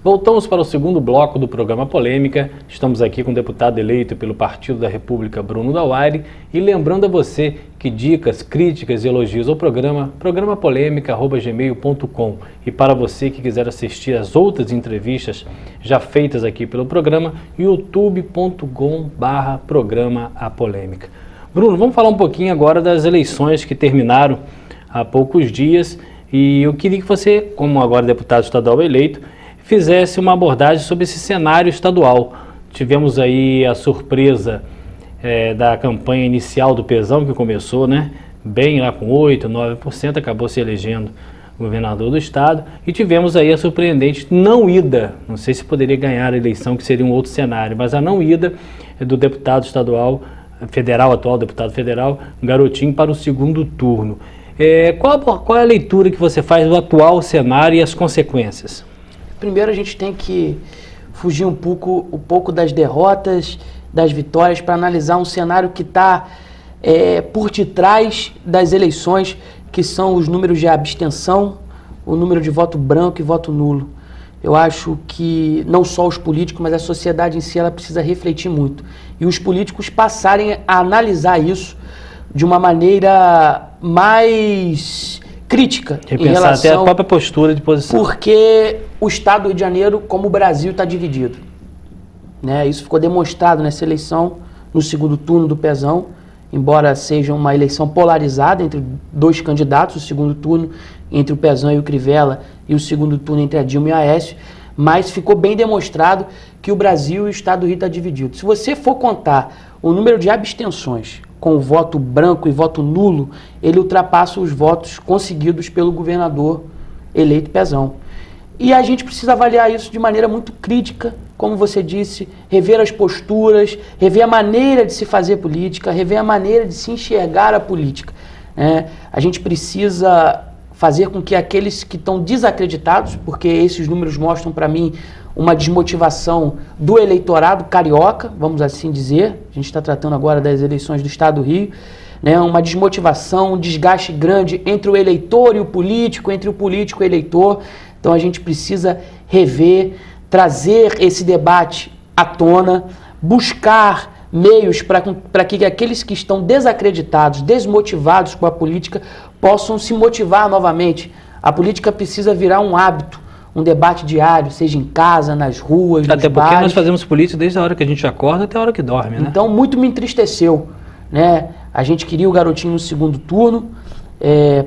Voltamos para o segundo bloco do programa Polêmica. Estamos aqui com o deputado eleito pelo Partido da República, Bruno Dauaire, e lembrando a você que dicas, críticas e elogios ao programa, programapolemica@gmail.com. E para você que quiser assistir às outras entrevistas já feitas aqui pelo programa, youtube.com/programa A Polêmica. Bruno, vamos falar um pouquinho agora das eleições que terminaram há poucos dias, e eu queria que você, como agora deputado estadual eleito, fizesse uma abordagem sobre esse cenário estadual. Tivemos aí a surpresa da campanha inicial do Pezão, que começou, né, bem lá com 8%, 9%, acabou se elegendo governador do estado, e tivemos aí a surpreendente não ida, não sei se poderia ganhar a eleição, que seria um outro cenário, mas a não ida do deputado estadual, federal, atual deputado federal, Garotinho, para o segundo turno. Qual é a leitura que você faz do atual cenário e as consequências? Primeiro a gente tem que fugir um pouco das derrotas, das vitórias, para analisar um cenário que está por detrás das eleições, que são os números de abstenção, o número de voto branco e voto nulo. Eu acho que não só os políticos, mas a sociedade em si, ela precisa refletir muito. E os políticos passarem a analisar isso de uma maneira mais crítica. Repensar em relação, até a própria postura de posição. Porque o estado do Rio de Janeiro, como o Brasil, está dividido. Né? Isso ficou demonstrado nessa eleição, no segundo turno do Pezão, embora seja uma eleição polarizada entre dois candidatos, o segundo turno entre o Pezão e o Crivella e o segundo turno entre a Dilma e a Aécio, mas ficou bem demonstrado que o Brasil e o estado do Rio está dividido. Se você for contar o número de abstenções com o voto branco e voto nulo, ele ultrapassa os votos conseguidos pelo governador eleito Pezão. E a gente precisa avaliar isso de maneira muito crítica, como você disse, rever as posturas, rever a maneira de se fazer política, rever a maneira de se enxergar a política. A gente precisa fazer com que aqueles que estão desacreditados, porque esses números mostram para mim uma desmotivação do eleitorado carioca, vamos assim dizer, a gente está tratando agora das eleições do estado do Rio, uma desmotivação, um desgaste grande entre o eleitor e o político, entre o político e o eleitor. Então a gente precisa rever, trazer esse debate à tona, buscar meios para que aqueles que estão desacreditados, desmotivados com a política, possam se motivar novamente. A política precisa virar um hábito, um debate diário, seja em casa, nas ruas, nos bares. Até porque nós fazemos política desde a hora que a gente acorda até a hora que dorme, né? Então, muito me entristeceu, né? A gente queria o Garotinho no segundo turno,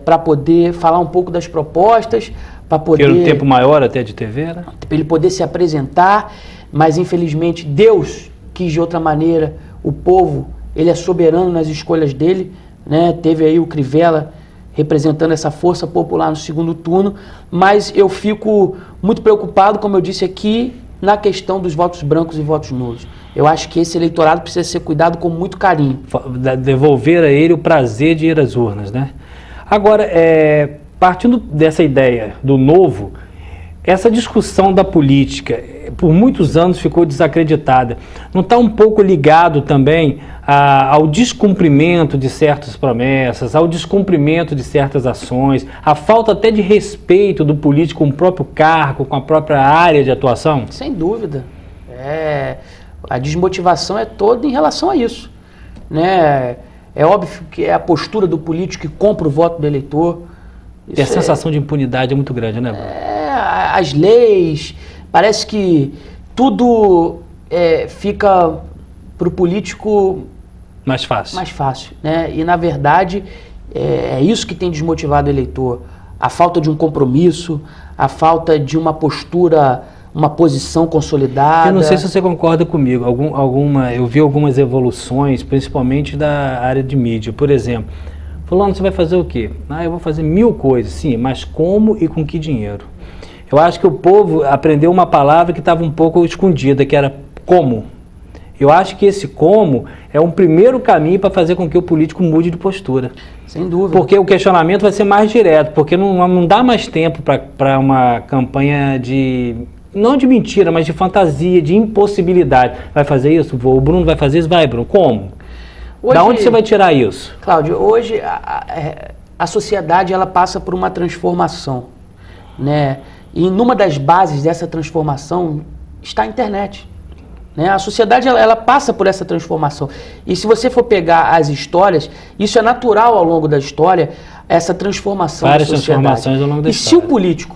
para poder falar um pouco das propostas, para poder... Ter um tempo maior até de TV, né? Para ele poder se apresentar, mas infelizmente Deus quis de outra maneira. O povo, ele é soberano nas escolhas dele, né? Teve aí o Crivella representando essa força popular no segundo turno, mas eu fico muito preocupado, como eu disse aqui, na questão dos votos brancos e votos nulos. Eu acho que esse eleitorado precisa ser cuidado com muito carinho. Devolver a ele o prazer de ir às urnas, né? Agora, partindo dessa ideia do novo, essa discussão da política, por muitos anos ficou desacreditada. Não está um pouco ligado também ao descumprimento de certas promessas, ao descumprimento de certas ações, a falta até de respeito do político com o próprio cargo, com a própria área de atuação? Sem dúvida. A desmotivação é toda em relação a isso, né? É óbvio que é a postura do político que compra o voto do eleitor. E a sensação de impunidade é muito grande, né, Bruno? As leis, parece que tudo fica para o político mais fácil, né? E na verdade é isso que tem desmotivado o eleitor. A falta de um compromisso, a falta de uma postura, uma posição consolidada. Eu não sei se você concorda comigo. Eu vi algumas evoluções, principalmente da área de mídia. Por exemplo, fulano, você vai fazer o quê? Eu vou fazer 1000 coisas, sim, mas como e com que dinheiro? Eu acho que o povo aprendeu uma palavra que estava um pouco escondida, que era como. Eu acho que esse como é um primeiro caminho para fazer com que o político mude de postura. Sem dúvida. Porque o questionamento vai ser mais direto, porque não dá mais tempo para uma campanha de... não de mentira, mas de fantasia, de impossibilidade. Vai fazer isso? O Bruno vai fazer isso? Vai, Bruno. Como? Hoje, da onde você vai tirar isso? Cláudio, hoje a sociedade ela passa por uma transformação, né? E numa das bases dessa transformação está a internet. Né? A sociedade ela passa por essa transformação. E se você for pegar as histórias, isso é natural ao longo da história, essa transformação Várias da sociedade. transformações ao longo da história. E se o político,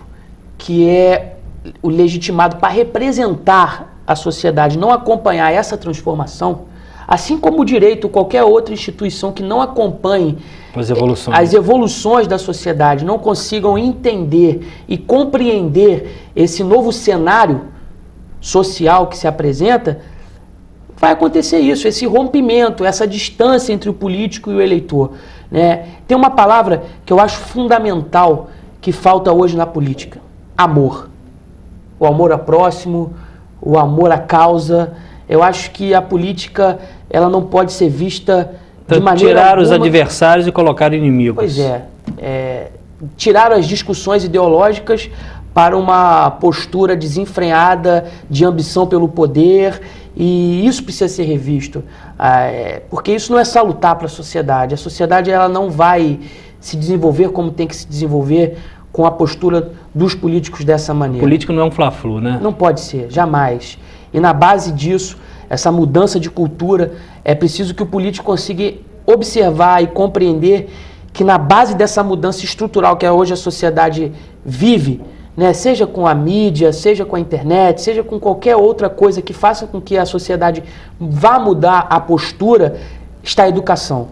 que é o legitimado para representar a sociedade, não acompanhar essa transformação, assim como o direito, qualquer outra instituição que não acompanhe as evoluções da sociedade, não consigam entender e compreender esse novo cenário social que se apresenta, vai acontecer isso, esse rompimento, essa distância entre o político e o eleitor. Né? Tem uma palavra que eu acho fundamental que falta hoje na política: amor. O amor ao próximo, o amor à causa. Eu acho que a política ela não pode ser vista de maneira tirar alguma... os adversários e colocar inimigos. Pois tirar as discussões ideológicas para uma postura desenfreada de ambição pelo poder, e isso precisa ser revisto, porque isso não é salutar para a sociedade. A sociedade ela não vai se desenvolver como tem que se desenvolver com a postura dos políticos dessa maneira. Político não é um fla-flu, né? Não pode ser, jamais. E na base disso, essa mudança de cultura, é preciso que o político consiga observar e compreender que na base dessa mudança estrutural que hoje a sociedade vive, né, seja com a mídia, seja com a internet, seja com qualquer outra coisa que faça com que a sociedade vá mudar a postura, está a educação.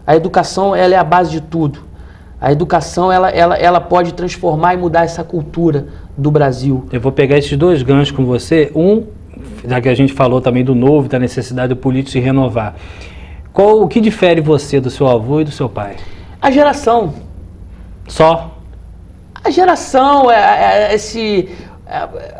A educação ela é a base de tudo. A educação ela pode transformar e mudar essa cultura do Brasil. Eu vou pegar esses dois ganchos com você. Já que a gente falou também do novo, da necessidade do político se renovar. O que difere você do seu avô e do seu pai? A geração. Só? A geração,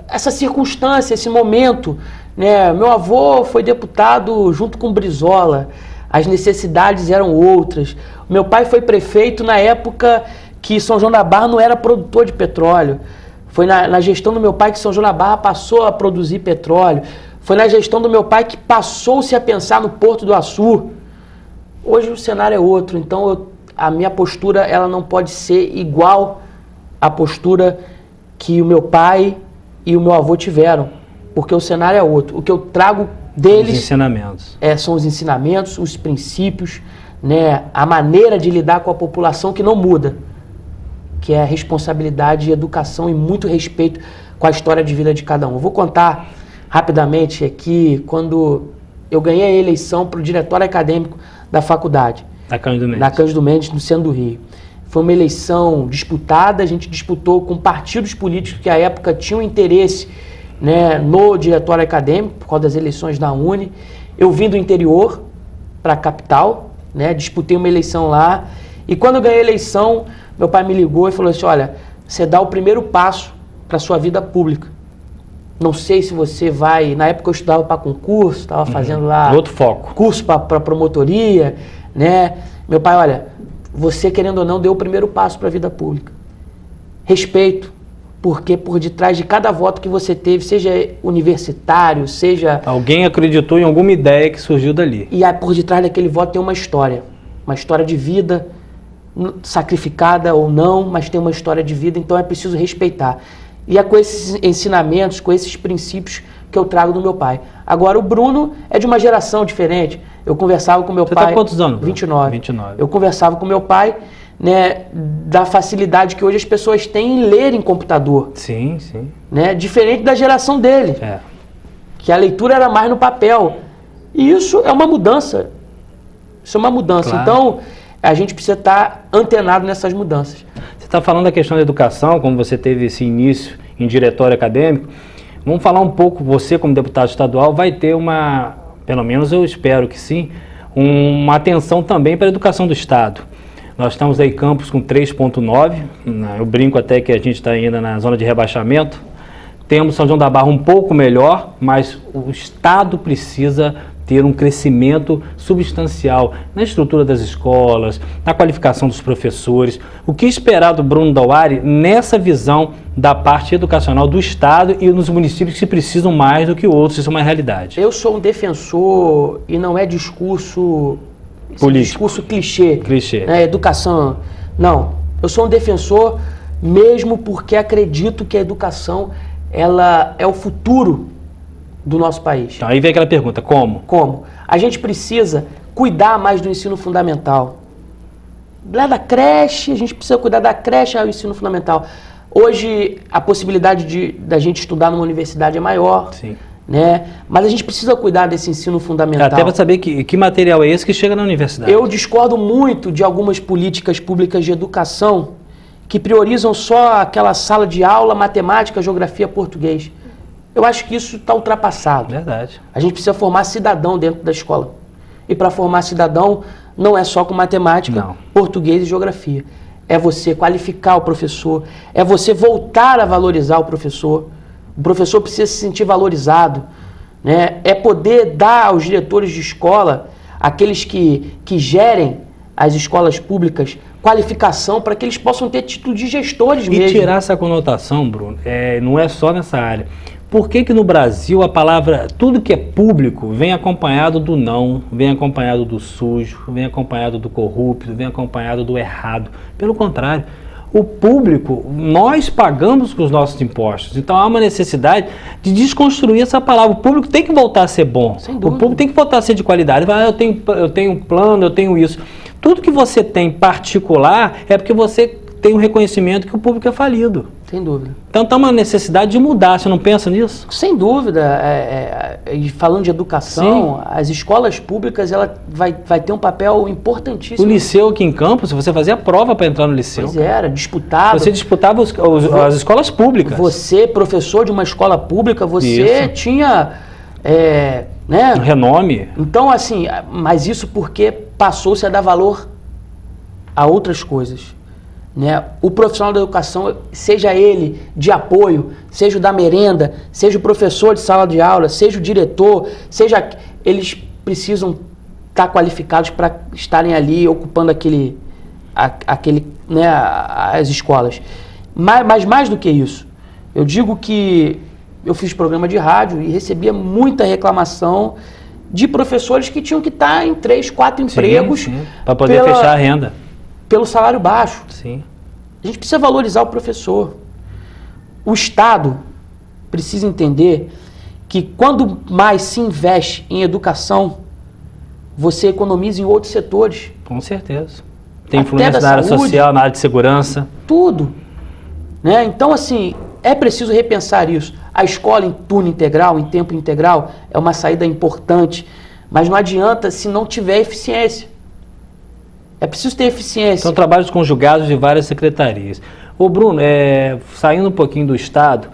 essa circunstância, esse momento. Né? Meu avô foi deputado junto com Brizola. As necessidades eram outras. Meu pai foi prefeito na época que São João da Barra não era produtor de petróleo. Foi na gestão do meu pai que São João da Barra passou a produzir petróleo. Foi na gestão do meu pai que passou-se a pensar no Porto do Açu. Hoje o cenário é outro, então a minha postura ela não pode ser igual à postura que o meu pai e o meu avô tiveram, porque o cenário é outro. O que eu trago deles... Os ensinamentos. São os ensinamentos, os princípios, né, a maneira de lidar com a população que não muda, que é a responsabilidade, educação e muito respeito com a história de vida de cada um. Eu vou contar rapidamente aqui quando eu ganhei a eleição para o diretório acadêmico da faculdade. Da Cândido Mendes. Da Cândido Mendes, no centro do Rio. Foi uma eleição disputada, a gente disputou com partidos políticos que à época tinham interesse, né, no diretório acadêmico, por causa das eleições da Uni. Eu vim do interior para a capital, né, disputei uma eleição lá, e quando eu ganhei a eleição, meu pai me ligou e falou assim: olha, você dá o primeiro passo para a sua vida pública. Não sei se você vai... Na época eu estudava para concurso, estava fazendo lá... Outro foco. Curso para promotoria, né? Meu pai, olha, você querendo ou não deu o primeiro passo para a vida pública. Respeito, porque por detrás de cada voto que você teve, seja universitário, seja... Alguém acreditou em alguma ideia que surgiu dali. E aí, por detrás daquele voto tem uma história de vida, sacrificada ou não, mas tem uma história de vida, então é preciso respeitar. E é com esses ensinamentos, com esses princípios que eu trago do meu pai. Agora, o Bruno é de uma geração diferente. Eu conversava com meu pai... Você está quantos anos? 29. 29. Eu conversava com meu pai, né, da facilidade que hoje as pessoas têm em ler em computador. Sim, sim. Né, diferente da geração dele. Que a leitura era mais no papel. E isso é uma mudança. Isso é uma mudança. Claro. Então, a gente precisa estar antenado nessas mudanças. Você está falando da questão da educação, como você teve esse início em diretório acadêmico. Vamos falar um pouco, você como deputado estadual vai ter uma, pelo menos eu espero que sim, uma atenção também para a educação do Estado. Nós estamos aí em Campos com 3,9, eu brinco até que a gente está ainda na zona de rebaixamento. Temos São João da Barra um pouco melhor, mas o Estado precisa ter um crescimento substancial na estrutura das escolas, na qualificação dos professores. O que esperar do Bruno Dauari nessa visão da parte educacional do Estado e nos municípios que precisam mais do que outros? Isso é uma realidade. Eu sou um defensor, e não é discurso político, discurso clichê. Clichê. Né, educação. Não, eu sou um defensor mesmo porque acredito que a educação ela é o futuro do nosso país. Então, aí vem aquela pergunta, como? Como? A gente precisa cuidar mais do ensino fundamental. Lá da creche, a gente precisa cuidar da creche ao ensino fundamental. Hoje, a possibilidade da gente estudar numa universidade é maior. Sim. Né? Mas a gente precisa cuidar desse ensino fundamental. Até para saber que material é esse que chega na universidade. Eu discordo muito de algumas políticas públicas de educação que priorizam só aquela sala de aula, matemática, geografia, português. Eu acho que isso está ultrapassado. Verdade. A gente precisa formar cidadão dentro da escola. E para formar cidadão não é só com matemática, português e geografia. É você qualificar o professor, é você voltar a valorizar o professor. O professor precisa se sentir valorizado, né? É poder dar aos diretores de escola, aqueles que gerem as escolas públicas, qualificação para que eles possam ter título de gestores mesmo. E tirar essa conotação, Bruno, não é só nessa área. Por que no Brasil a palavra, tudo que é público, vem acompanhado do não, vem acompanhado do sujo, vem acompanhado do corrupto, vem acompanhado do errado? Pelo contrário. O público, nós pagamos com os nossos impostos. Então há uma necessidade de desconstruir essa palavra. O público tem que voltar a ser bom. Sem dúvida. O público tem que voltar a ser de qualidade. Eu tenho um plano, eu tenho isso. Tudo que você tem particular é porque você tem um reconhecimento que o público é falido. Sem dúvida. Então tá uma necessidade de mudar, você não pensa nisso? Sem dúvida. E falando de educação, Sim. as escolas públicas ela vai ter um papel importantíssimo. O liceu aqui em Campos, você fazia prova para entrar no liceu. Pois era, disputava. Você disputava as escolas públicas. Você, professor de uma escola pública, você tinha um renome. Então, assim, mas isso porque passou-se a dar valor a outras coisas. Né? O profissional da educação, seja ele de apoio, seja o da merenda, seja o professor de sala de aula, seja o diretor, eles precisam estar qualificados para estarem ali ocupando as escolas. Mas mais do que isso, eu digo que eu fiz programa de rádio e recebia muita reclamação de professores que tinham que estar em 3, 4 empregos para poder fechar a renda. Pelo salário baixo. Sim. A gente precisa valorizar o professor. O Estado precisa entender que quando mais se investe em educação, você economiza em outros setores. Com certeza. Tem influência na área social, na área de segurança. Tudo. Né? Então, assim, é preciso repensar isso. A escola em turno integral, em tempo integral, é uma saída importante, mas não adianta se não tiver eficiência. É preciso ter eficiência. São trabalhos conjugados de várias secretarias. Ô Bruno, saindo um pouquinho do Estado,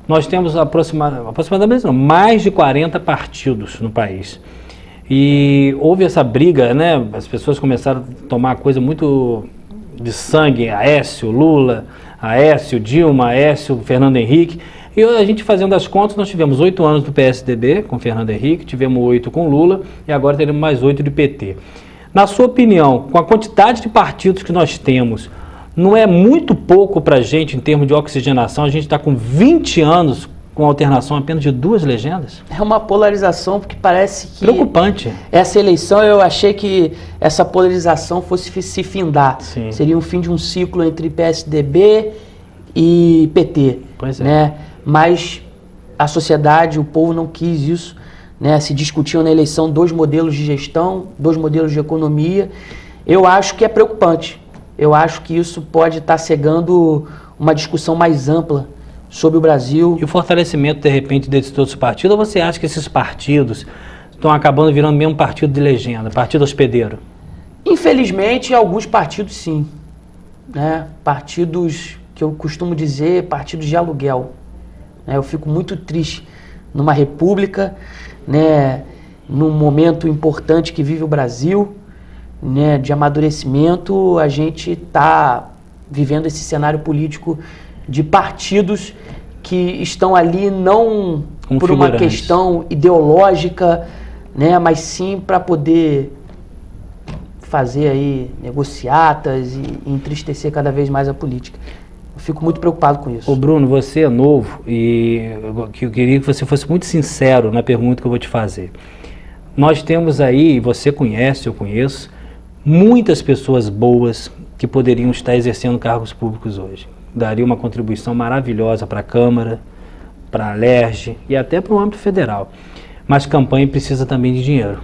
nós temos aproximadamente mais de 40 partidos no país. E houve essa briga, né? As pessoas começaram a tomar coisa muito de sangue, Aécio, Lula, Aécio, Dilma, Aécio, Fernando Henrique. E a gente fazendo as contas, nós tivemos 8 anos do PSDB com Fernando Henrique, tivemos 8 com Lula e agora teremos mais 8 do PT. Na sua opinião, com a quantidade de partidos que nós temos, não é muito pouco para a gente em termos de oxigenação? A gente está com 20 anos com alternação apenas de 2 legendas? É uma polarização porque parece que... Preocupante. Essa eleição, eu achei que essa polarização fosse se findar. Sim. Seria um fim de um ciclo entre PSDB e PT. Pois é. Né? Mas a sociedade, o povo não quis isso. Né? Se discutiam na eleição 2 modelos de gestão, 2 modelos de economia. Eu acho que é preocupante. Eu acho que isso pode estar cegando uma discussão mais ampla sobre o Brasil. E o fortalecimento, de repente, desses outros partidos, ou você acha que esses partidos estão acabando virando mesmo partido de legenda, partido hospedeiro? Infelizmente, alguns partidos sim. Né? Partidos que eu costumo dizer, partidos de aluguel. Eu fico muito triste numa república, né, num momento importante que vive o Brasil, né, de amadurecimento, a gente está vivendo esse cenário político de partidos que estão ali não por uma questão ideológica, né, mas sim para poder fazer aí negociatas e entristecer cada vez mais a política. Eu fico muito preocupado com isso. Ô Bruno, você é novo e eu queria que você fosse muito sincero na pergunta que eu vou te fazer. Nós temos aí, você conhece, eu conheço, muitas pessoas boas, que poderiam estar exercendo cargos públicos hoje. Daria uma contribuição maravilhosa para a Câmara, para a LERJ e até para o âmbito federal. Mas campanha precisa também de dinheiro.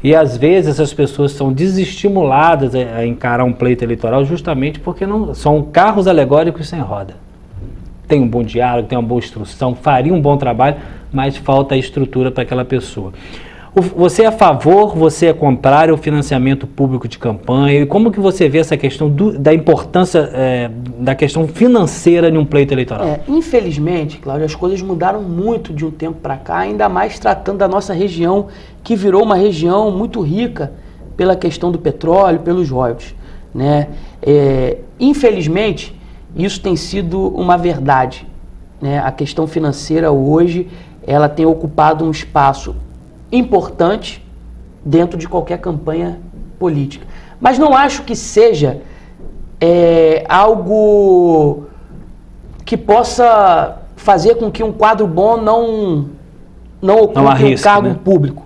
E às vezes essas pessoas são desestimuladas a encarar um pleito eleitoral justamente porque não são carros alegóricos sem roda. Tem um bom diálogo, tem uma boa instrução, faria um bom trabalho, mas falta a estrutura para aquela pessoa. Você é a favor, você é contrário ao financiamento público de campanha? E como que você vê essa questão da importância da questão financeira em um pleito eleitoral? Infelizmente, Cláudio, as coisas mudaram muito de um tempo para cá, ainda mais tratando da nossa região, que virou uma região muito rica pela questão do petróleo, pelos royalties, né? Infelizmente, isso tem sido uma verdade, né? A questão financeira hoje, ela tem ocupado um espaço importante dentro de qualquer campanha política. Mas não acho que seja algo que possa fazer com que um quadro bom não ocupe um cargo público,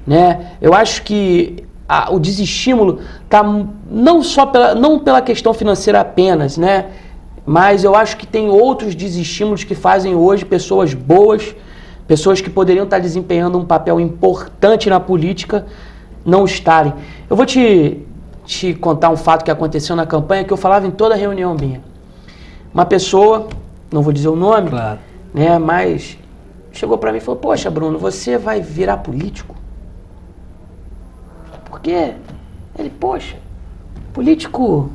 né? Eu acho que o desestímulo está não pela questão financeira apenas, né? Mas eu acho que tem outros desestímulos que fazem hoje pessoas boas, pessoas que poderiam estar desempenhando um papel importante na política, não estarem. Eu vou te contar um fato que aconteceu na campanha, que eu falava em toda reunião minha. Uma pessoa, não vou dizer o nome, claro, né, mas chegou para mim e falou: poxa, Bruno, você vai virar político? Por quê? Ele, poxa, político...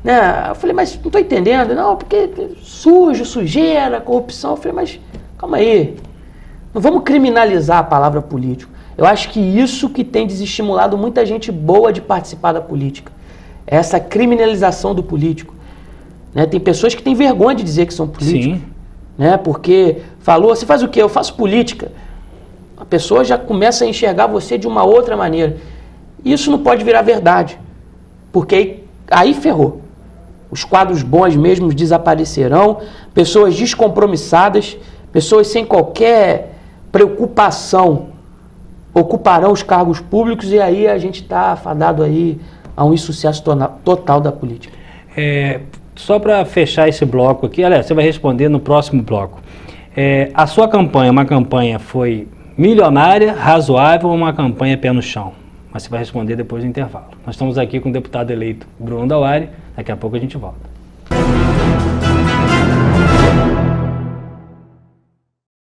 Né? Eu falei, mas não estou entendendo. Não, porque sujeira, corrupção. Eu falei, mas... calma aí, não vamos criminalizar a palavra político. Eu acho que isso que tem desestimulado muita gente boa de participar da política. Essa criminalização do político. Né? Tem pessoas que têm vergonha de dizer que são políticos. Sim. Né? Porque falou, você faz o quê? Eu faço política. A pessoa já começa a enxergar você de uma outra maneira. Isso não pode virar verdade. Porque aí ferrou. Os quadros bons mesmo desaparecerão. Pessoas descompromissadas, pessoas sem qualquer preocupação ocuparão os cargos públicos e aí a gente está fadado aí a um insucesso total da política. Só para fechar esse bloco aqui, aliás, você vai responder no próximo bloco. A sua campanha, uma campanha foi milionária, razoável ou uma campanha pé no chão? Mas você vai responder depois do intervalo. Nós estamos aqui com o deputado eleito Bruno Dauari, daqui a pouco a gente volta.